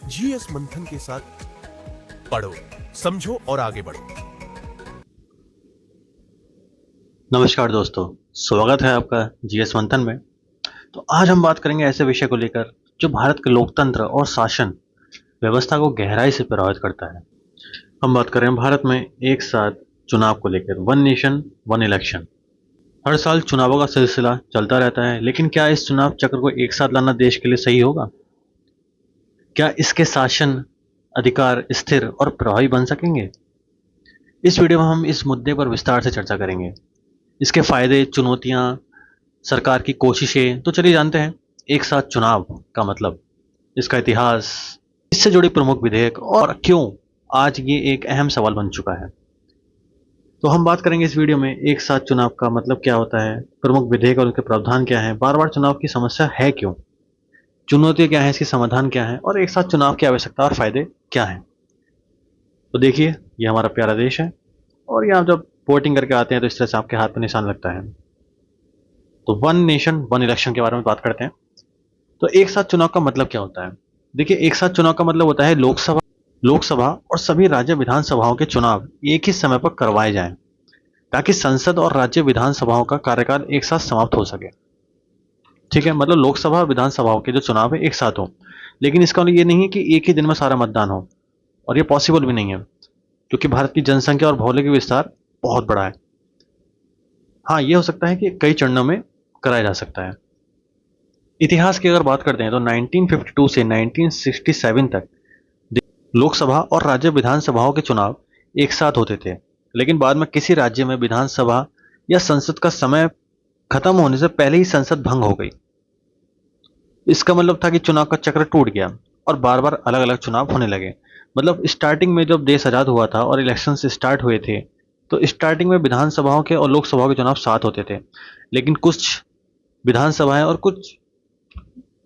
GS मंथन के साथ पढ़ो, समझो और आगे बढ़ो। नमस्कार दोस्तों, स्वागत है आपका जीएस मंथन में। तो आज हम बात करेंगे ऐसे विषय को लेकर जो भारत के लोकतंत्र और शासन व्यवस्था को गहराई से प्रभावित करता है। हम बात कर रहे हैं भारत में एक साथ चुनाव को लेकर, वन नेशन वन इलेक्शन। हर साल चुनावों का सिलसिला चलता रहता है, लेकिन क्या इस चुनाव चक्र को एक साथ लाना देश के लिए सही होगा? क्या इसके शासन अधिकार स्थिर और प्रभावी बन सकेंगे? इस वीडियो में हम इस मुद्दे पर विस्तार से चर्चा करेंगे। इसके फायदे, चुनौतियां, सरकार की कोशिशें। तो चलिए जानते हैं एक साथ चुनाव का मतलब, इसका इतिहास, इससे जुड़े प्रमुख विधेयक और क्यों आज ये एक अहम सवाल बन चुका है। तो हम बात करेंगे इस वीडियो में एक साथ चुनाव का मतलब क्या होता है, प्रमुख विधेयक और उनके प्रावधान क्या हैं, बार बार चुनाव की समस्या है क्यों, चुनौतियां क्या है, इसकी समाधान क्या है और एक साथ चुनाव की आवश्यकता और फायदे क्या हैं। तो देखिए, ये हमारा प्यारा देश है और यहाँ जब वोटिंग करके आते हैं तो इस तरह से आपके हाथ पर निशान लगता है। तो वन नेशन वन इलेक्शन के बारे में बात करते हैं। तो एक साथ चुनाव का मतलब क्या होता है? देखिए, एक साथ चुनाव का मतलब होता है लोकसभा और सभी राज्य विधानसभाओं के चुनाव एक ही समय पर करवाए जाएं, ताकि संसद और राज्य विधानसभाओं का कार्यकाल एक साथ समाप्त हो सके। ठीक है, मतलब लोकसभा और विधानसभाओं के जो चुनाव है एक साथ हो, लेकिन इसका मतलब ये नहीं है कि एक ही दिन में सारा मतदान हो, और ये पॉसिबल भी नहीं है, क्योंकि भारत की जनसंख्या और भौगोलिक विस्तार बहुत बड़ा है। हाँ, ये हो सकता है कि कई चरणों में कराया जा सकता है। इतिहास की अगर बात करते हैं तो 1952 से 1967 तक लोकसभा और राज्य विधानसभाओं के चुनाव एक साथ होते थे, लेकिन बाद में किसी राज्य में विधानसभा या संसद का समय खत्म होने से पहले ही संसद भंग हो गई। इसका मतलब था कि चुनाव का चक्र टूट गया और बार बार अलग अलग चुनाव होने लगे। मतलब स्टार्टिंग में जब देश आज़ाद हुआ था और इलेक्शन स्टार्ट हुए थे, तो स्टार्टिंग में विधानसभाओं के और लोकसभाओं के चुनाव साथ होते थे, लेकिन कुछ विधानसभाएं और कुछ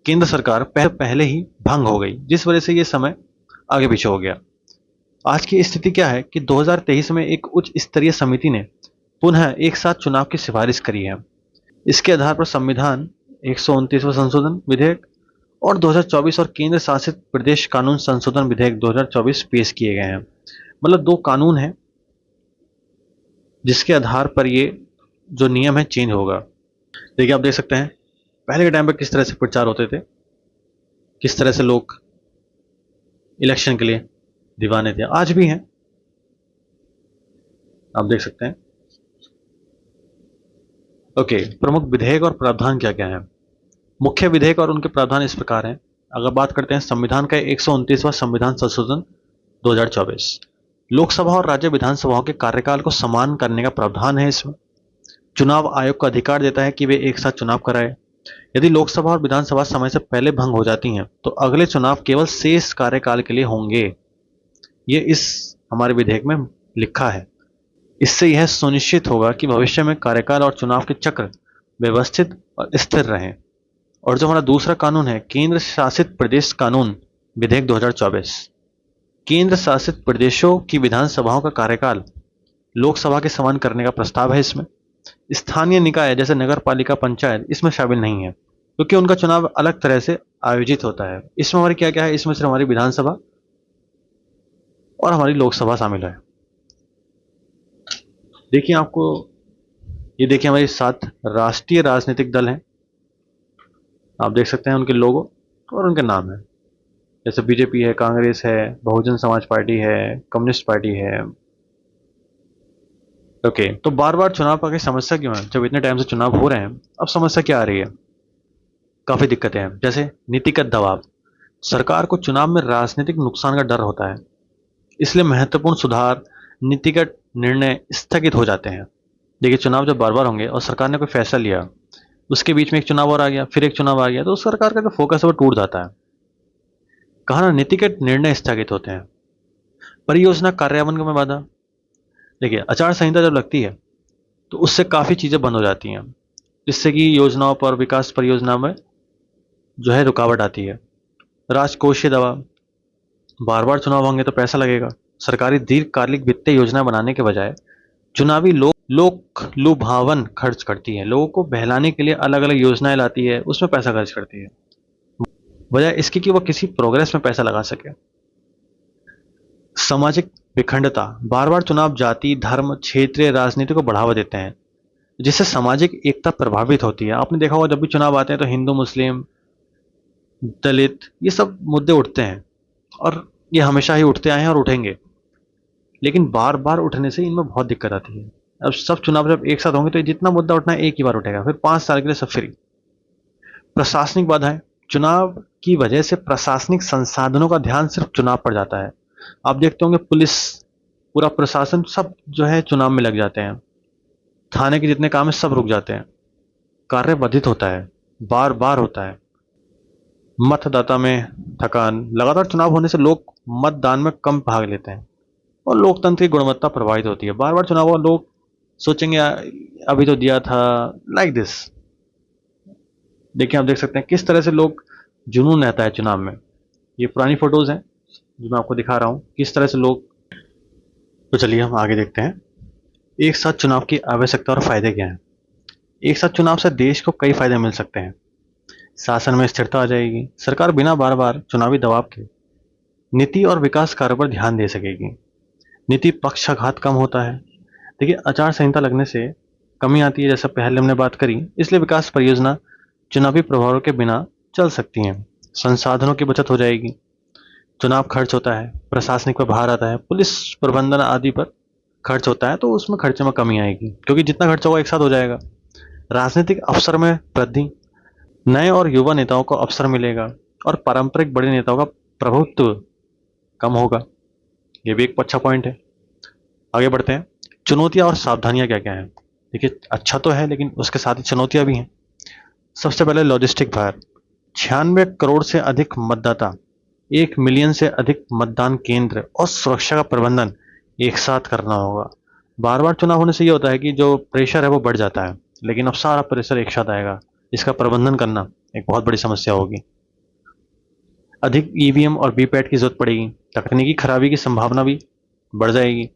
केंद्र सरकार पहले ही भंग हो गई, जिस वजह से ये समय आगे पीछे हो गया। आज की स्थिति क्या है कि 2023 में एक उच्च स्तरीय समिति ने पुनः एक साथ चुनाव की सिफारिश करी है। इसके आधार पर संविधान 129वां संशोधन विधेयक और 2024 और केंद्र शासित प्रदेश कानून संशोधन विधेयक 2024 पेश किए गए हैं। मतलब दो कानून हैं जिसके आधार पर ये जो नियम है चेंज होगा। देखिए, आप देख सकते हैं पहले के टाइम पर किस तरह से प्रचार होते थे, किस तरह से लोग इलेक्शन के लिए दीवाने थे, आज भी हैं, आप देख सकते हैं। ओके, प्रमुख विधेयक और प्रावधान क्या क्या है? मुख्य विधेयक और उनके प्रावधान इस प्रकार हैं। अगर बात करते हैं संविधान का 129वां संविधान संशोधन 2024, लोकसभा और राज्य विधानसभाओं के कार्यकाल को समान करने का प्रावधान है इसमें। चुनाव आयोग को अधिकार देता है कि वे एक साथ चुनाव कराए। यदि लोकसभा और विधानसभा समय से पहले भंग हो जाती हैं तो अगले चुनाव केवल शेष कार्यकाल के लिए होंगे। ये इस हमारे विधेयक में लिखा है। इससे यह सुनिश्चित होगा कि भविष्य में कार्यकाल और चुनाव के चक्र व्यवस्थित और स्थिर रहें। और जो हमारा दूसरा कानून है, केंद्र शासित प्रदेश कानून विधेयक 2024, केंद्र शासित प्रदेशों की विधानसभाओं का कार्यकाल लोकसभा के समान करने का प्रस्ताव है इसमें। स्थानीय निकाय जैसे नगर पालिका, पंचायत इसमें शामिल नहीं है, क्योंकि उनका चुनाव अलग तरह से आयोजित होता है। इसमें हमारी क्या क्या है, इसमें सिर्फ हमारी विधानसभा और हमारी लोकसभा शामिल है। देखिए, आपको ये देखिए, हमारे 7 राष्ट्रीय राजनीतिक दल हैं, आप देख सकते हैं उनके लोगो और उनके नाम है। जैसे बीजेपी है, कांग्रेस है, बहुजन समाज पार्टी है, कम्युनिस्ट पार्टी है। ओके, तो बार बार चुनाव का समस्या क्यों है? जब इतने टाइम से चुनाव हो रहे हैं, अब समस्या क्या आ रही है? काफी दिक्कतें हैं, जैसे नीतिगत दबाव। सरकार को चुनाव में राजनीतिक नुकसान का डर होता है, इसलिए महत्वपूर्ण सुधार, नीतिगत निर्णय स्थगित हो जाते हैं। देखिए, चुनाव जब बार बार होंगे और सरकार ने कोई फैसला लिया, उसके बीच में एक चुनाव और आ गया, फिर एक चुनाव आ गया, तो उस सरकार का जो फोकस है वो टूट जाता है। कहा ना, नीतिगत निर्णय स्थगित होते हैं। परियोजना कार्यान्वयन में बाधा। देखिए, आचार संहिता जब लगती है तो उससे काफ़ी चीज़ें बंद हो जाती हैं, जिससे कि योजनाओं पर, विकास परियोजना में जो है रुकावट आती है। राजकोषीय दबाव, बार बार चुनाव होंगे तो पैसा लगेगा। सरकारी दीर्घकालिक वित्तीय योजना बनाने के बजाय चुनावी लोक लुभावन खर्च करती है, लोगों को बहलाने के लिए अलग अलग योजनाएं लाती है, उसमें पैसा खर्च करती है। वजह इसकी कि वो किसी प्रोग्रेस में पैसा लगा सके। सामाजिक विखंडता, बार बार चुनाव जाति, धर्म, क्षेत्रीय राजनीति को बढ़ावा देते हैं, जिससे सामाजिक एकता प्रभावित होती है। आपने देखा होगा जब भी चुनाव आते हैं तो हिंदू, मुस्लिम, दलित, ये सब मुद्दे उठते हैं और ये हमेशा ही उठते आए हैं और उठेंगे। लेकिन बार बार उठने से इनमें बहुत दिक्कत आती है। अब सब चुनाव जब एक साथ होंगे तो जितना मुद्दा उठना है एक ही बार उठेगा, फिर 5 साल के लिए सब फ्री। प्रशासनिक बाधाएं, चुनाव की वजह से प्रशासनिक संसाधनों का ध्यान सिर्फ चुनाव पर जाता है। आप देखते होंगे पुलिस, पूरा प्रशासन सब जो है चुनाव में लग जाते हैं। थाने के जितने काम है सब रुक जाते हैं। कार्य बाधित होता है, बार बार होता है। मतदाता में थकान, लगातार चुनाव होने से लोग मतदान में कम भाग लेते हैं और लोकतंत्र की गुणवत्ता प्रभावित होती है। बार बार चुनाव हुआ, लोग सोचेंगे अभी तो दिया था, लाइक दिस। देखिए, आप देख सकते हैं किस तरह से लोग जुनून रहता है चुनाव में। ये पुरानी फोटोज हैं जो मैं आपको दिखा रहा हूँ, किस तरह से लोग। तो चलिए हम आगे देखते हैं। एक साथ चुनाव की आवश्यकता और फायदे क्या हैं। एक साथ चुनाव से देश को कई फायदे मिल सकते हैं। शासन में स्थिरता आ जाएगी, सरकार बिना बार बार चुनावी दबाव के नीति और विकास कार्यों पर ध्यान दे सकेगी। नीति पक्षाघात कम होता है। देखिए, आचार संहिता लगने से कमी आती है, जैसा पहले हमने बात करी, इसलिए विकास परियोजना चुनावी प्रभावों के बिना चल सकती हैं। संसाधनों की बचत हो जाएगी। चुनाव खर्च होता है, प्रशासनिक पर भार आता है, पुलिस प्रबंधन आदि पर खर्च होता है, तो उसमें खर्चे में कमी आएगी क्योंकि जितना खर्च होगा एक साथ हो जाएगा। राजनीतिक अवसर में वृद्धि, नए और युवा नेताओं को अवसर मिलेगा और पारंपरिक बड़े नेताओं का प्रभुत्व कम होगा। ये भी एक अच्छा पॉइंट है। आगे बढ़ते हैं। चुनौतियां और सावधानियां क्या क्या हैं। देखिए, अच्छा तो है लेकिन उसके साथ ही चुनौतियां भी हैं। सबसे पहले लॉजिस्टिक भार, 96 करोड़ से अधिक मतदाता, 1 मिलियन से अधिक मतदान केंद्र और सुरक्षा का प्रबंधन एक साथ करना होगा। बार बार चुनाव होने से ये होता है कि जो प्रेशर है वो बढ़ जाता है, लेकिन अब सारा प्रेशर एक साथ आएगा, इसका प्रबंधन करना एक बहुत बड़ी समस्या होगी। अधिक ईवीएम और वीपैट की जरूरत पड़ेगी, तकनीकी खराबी की संभावना भी बढ़ जाएगी।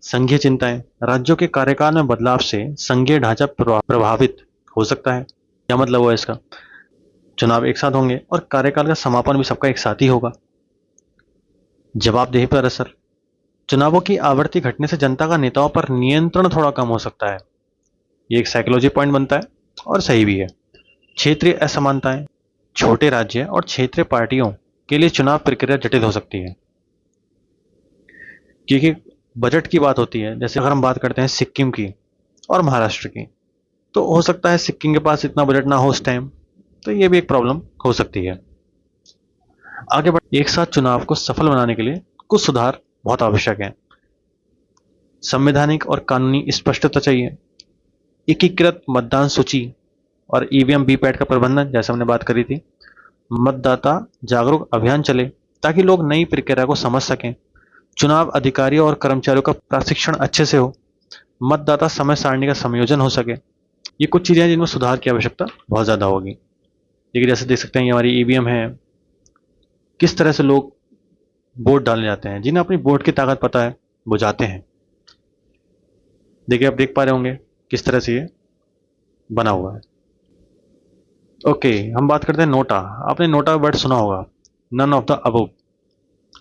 संघीय चिंताएं, राज्यों के कार्यकाल में बदलाव से संघीय ढांचा प्रभावित हो सकता है। क्या मतलब हुआ इसका? चुनाव एक साथ होंगे और कार्यकाल का समापन भी सबका एक साथ ही होगा। जवाबदेही पर असर, चुनावों की आवृत्ति घटने से जनता का नेताओं पर नियंत्रण थोड़ा कम हो सकता है। ये एक साइकोलॉजी पॉइंट बनता है और सही भी है। क्षेत्रीय असमानताएं, छोटे राज्य और क्षेत्रीय पार्टियों के लिए चुनाव प्रक्रिया जटिल हो सकती है क्योंकि बजट की बात होती है। जैसे अगर हम बात करते हैं सिक्किम की और महाराष्ट्र की, तो हो सकता है सिक्किम के पास इतना बजट ना हो उस टाइम, तो ये भी एक प्रॉब्लम हो सकती है। आगे बढ़, एक साथ चुनाव को सफल बनाने के लिए कुछ सुधार बहुत आवश्यक है। संवैधानिक और कानूनी स्पष्टता चाहिए। एकीकृत मतदान सूची और ईवीएम वीपैट का प्रबंधन, जैसे हमने बात करी थी। मतदाता जागरूक अभियान चले ताकि लोग नई प्रक्रिया को समझ सकें। चुनाव अधिकारियों और कर्मचारियों का प्रशिक्षण अच्छे से हो। मतदाता समय सारणी का संयोजन हो सके। ये कुछ चीजें हैं जिनमें सुधार की आवश्यकता बहुत ज्यादा होगी। देखिए, जैसे देख सकते हैं ये हमारी ईवीएम है, किस तरह से लोग वोट डालने जाते हैं। जिन्हें अपनी वोट की ताकत पता है वो जाते हैं। देखिए, आप देख पा रहे होंगे किस तरह से ये बना हुआ है। ओके, हम बात करते हैं नोटा। आपने नोटा वर्ड सुना होगा, none of the above.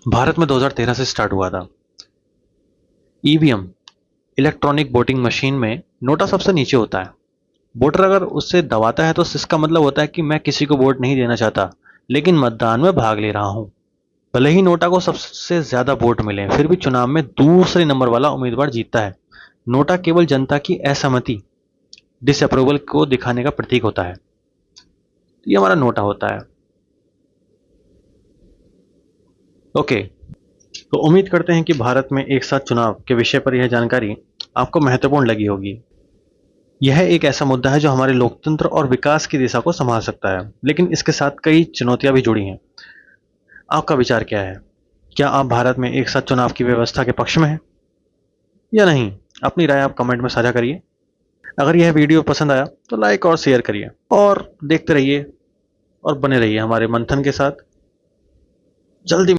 Bharat में 2013 से स्टार्ट हुआ था। ईवीएम, इलेक्ट्रॉनिक वोटिंग मशीन में नोटा सबसे नीचे होता है। वोटर अगर उससे दबाता है तो इसका मतलब होता है कि मैं किसी को वोट नहीं देना चाहता, लेकिन मतदान में भाग ले रहा हूं। भले ही नोटा को सबसे ज्यादा वोट मिले, फिर भी चुनाव में दूसरे नंबर वाला उम्मीदवार जीतता है। नोटा केवल जनता की असहमति, डिसअप्रूवल को दिखाने का प्रतीक होता है। ये हमारा नोटा होता है। ओके, तो उम्मीद करते हैं कि भारत में एक साथ चुनाव के विषय पर यह जानकारी आपको महत्वपूर्ण लगी होगी। यह एक ऐसा मुद्दा है जो हमारे लोकतंत्र और विकास की दिशा को संभाल सकता है, लेकिन इसके साथ कई चुनौतियां भी जुड़ी हैं। आपका विचार क्या है? क्या आप भारत में एक साथ चुनाव की व्यवस्था के पक्ष में हैं या नहीं? अपनी राय आप कमेंट में साझा करिए। अगर यह वीडियो पसंद आया तो लाइक और शेयर करिए और देखते रहिए और बने रहिए हमारे मंथन के साथ। जल्दी